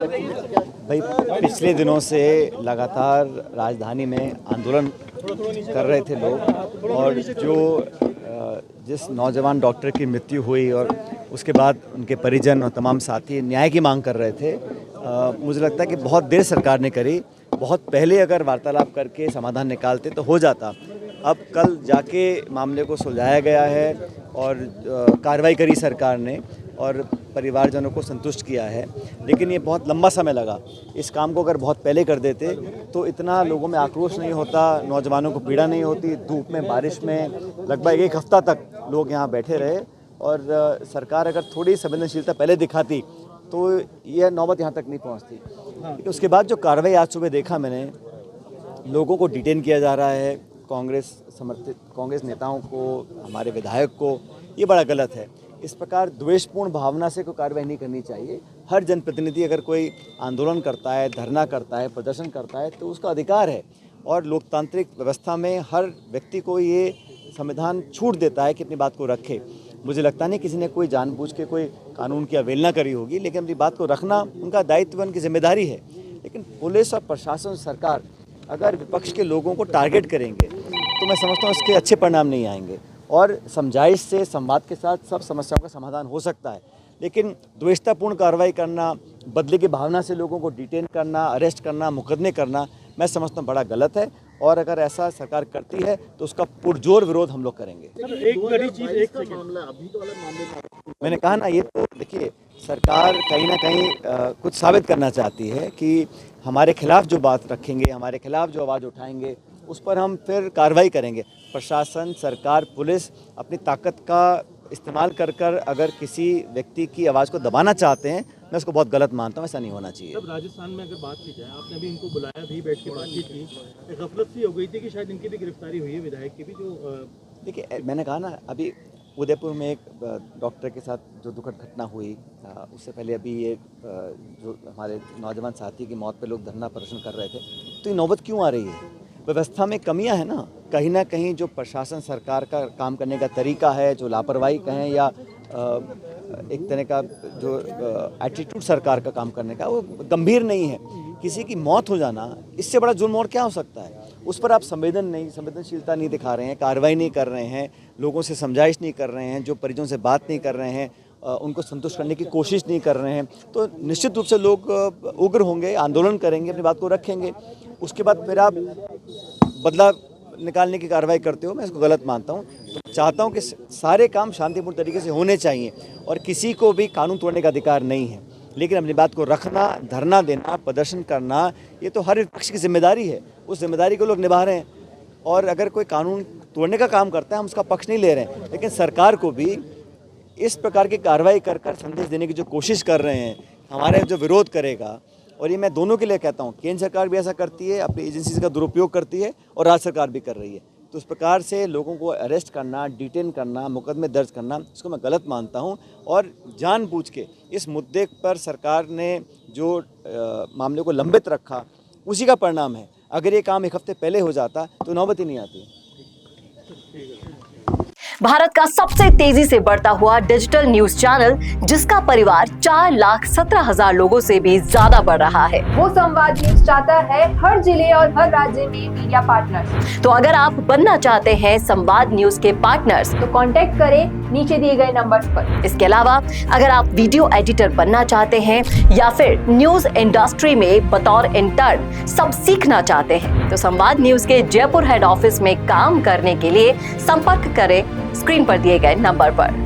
भाई पिछले दिनों से लगातार राजधानी में आंदोलन कर रहे थे लोग, और जिस नौजवान डॉक्टर की मृत्यु हुई और उसके बाद उनके परिजन और तमाम साथी न्याय की मांग कर रहे थे। मुझे लगता है कि बहुत देर सरकार ने करी, बहुत पहले अगर वार्तालाप करके समाधान निकालते तो हो जाता। अब कल जाके मामले को सुलझाया गया है और कार्रवाई करी सरकार ने और परिवारजनों को संतुष्ट किया है, लेकिन ये बहुत लंबा समय लगा। इस काम को अगर बहुत पहले कर देते तो इतना लोगों में आक्रोश नहीं होता, नौजवानों को पीड़ा नहीं होती। धूप में, बारिश में लगभग एक हफ्ता तक लोग यहाँ बैठे रहे, और सरकार अगर थोड़ी संवेदनशीलता पहले दिखाती तो यह नौबत यहाँ तक नहीं पहुँचती। लेकिन उसके बाद जो कार्रवाई आज सुबह देखा मैंने, लोगों को डिटेन किया जा रहा है, कांग्रेस समर्थित कांग्रेस नेताओं को, हमारे विधायक को, ये बड़ा गलत है। इस प्रकार द्वेषपूर्ण भावना से कोई कार्रवाई नहीं करनी चाहिए। हर जनप्रतिनिधि अगर कोई आंदोलन करता है, धरना करता है, प्रदर्शन करता है तो उसका अधिकार है, और लोकतांत्रिक व्यवस्था में हर व्यक्ति को ये संविधान छूट देता है कि अपनी बात को रखे। मुझे लगता नहीं किसी ने कोई जानबूझ के कोई कानून की अवहेलना करी होगी, लेकिन अपनी बात को रखना उनका दायित्व, उनकी जिम्मेदारी है। लेकिन पुलिस और प्रशासन, सरकार अगर विपक्ष के लोगों को टारगेट करेंगे तो मैं समझता हूँ इसके अच्छे परिणाम नहीं आएंगे, और समझाइश से, संवाद के साथ सब समस्याओं का समाधान हो सकता है। लेकिन द्वेषतापूर्ण कार्रवाई करना, बदले की भावना से लोगों को डिटेन करना, अरेस्ट करना, मुकदमे करना, मैं समझता हूँ बड़ा गलत है, और अगर ऐसा सरकार करती है तो उसका पुरजोर विरोध हम लोग करेंगे। एक बड़ी चीज, एक मामला अभी तो वाला मामले मैंने कहा ना, ये तो देखिए सरकार कहीं ना कहीं कुछ साबित करना चाहती है कि हमारे खिलाफ जो बात रखेंगे, हमारे खिलाफ जो आवाज़ उठाएंगे, उस पर हम फिर कार्रवाई करेंगे। प्रशासन, सरकार, पुलिस अपनी ताकत का इस्तेमाल कर कर अगर किसी व्यक्ति की आवाज़ को दबाना चाहते हैं, मैं उसको बहुत गलत मानता हूँ। ऐसा नहीं होना चाहिए। जब राजस्थान में अगर बात की जाए, आपने भी इनको बुलाया भी, बैठ के बातचीत की, एक गफलत सी हो गई थी कि शायद इनकी भी गिरफ्तारी हुई है, विधायक की भी। जो देखिए, मैंने कहा ना, अभी उदयपुर में एक डॉक्टर के साथ जो दुखद घटना हुई, उससे पहले अभी ये जो हमारे नौजवान साथी की मौत पे लोग धरना प्रदर्शन कर रहे थे, तो ये नौबत क्यों आ रही है? व्यवस्था में कमियां है ना कहीं जो प्रशासन, सरकार का काम करने का तरीका है, जो लापरवाही कहें या एक तरह का जो एटीट्यूड सरकार का काम करने का, वो गंभीर नहीं है। किसी की मौत हो जाना, इससे बड़ा जुर्म और क्या हो सकता है? उस पर आप संवेदनशीलता नहीं दिखा रहे हैं, कार्रवाई नहीं कर रहे हैं, लोगों से समझाइश नहीं कर रहे हैं, जो परिजनों से बात नहीं कर रहे हैं, उनको संतुष्ट करने की कोशिश नहीं कर रहे हैं, तो निश्चित रूप से लोग उग्र होंगे, आंदोलन करेंगे, अपनी बात को रखेंगे। उसके बाद फिर आप बदला निकालने की कार्रवाई करते हो, मैं इसको गलत मानता हूँ। तो चाहता हूँ कि सारे काम शांतिपूर्ण तरीके से होने चाहिए, और किसी को भी कानून तोड़ने का अधिकार नहीं है। लेकिन अपनी बात को रखना, धरना देना, प्रदर्शन करना, ये तो हर पक्ष की जिम्मेदारी है। उस जिम्मेदारी को लोग निभा रहे हैं, और अगर कोई कानून तोड़ने का काम करता है, हम उसका पक्ष नहीं ले रहे हैं। लेकिन सरकार को भी इस प्रकार की कार्रवाई कर कर संदेश देने की जो कोशिश कर रहे हैं, हमारे जो विरोध करेगा, और ये मैं दोनों के लिए कहता हूँ, केंद्र सरकार भी ऐसा करती है, अपनी एजेंसी का दुरुपयोग करती है, और राज्य सरकार भी कर रही है। तो उस प्रकार से लोगों को अरेस्ट करना, डिटेन करना, मुकदमे दर्ज करना, इसको मैं गलत मानता हूँ। और जानबूझ के इस मुद्दे पर सरकार ने जो मामले को लंबित रखा, उसी का परिणाम है। अगर ये काम एक हफ्ते पहले हो जाता तो नौबत ही नहीं आती। भारत का सबसे तेजी से बढ़ता हुआ डिजिटल न्यूज चैनल, जिसका परिवार 4,17,000 लोगों से भी ज्यादा बढ़ रहा है, वो संवाद न्यूज चाहता है हर जिले और हर राज्य में मीडिया पार्टनर्स। तो अगर आप बनना चाहते हैं संवाद न्यूज के पार्टनर्स, तो कांटेक्ट करें नीचे दिए गए नंबर्स पर। इसके अलावा अगर आप वीडियो एडिटर बनना चाहते हैं या फिर न्यूज इंडस्ट्री में बतौर इंटर्न सब सीखना चाहते हैं, तो संवाद न्यूज के जयपुर हेड ऑफिस में काम करने के लिए संपर्क करें स्क्रीन पर दिए गए नंबर पर।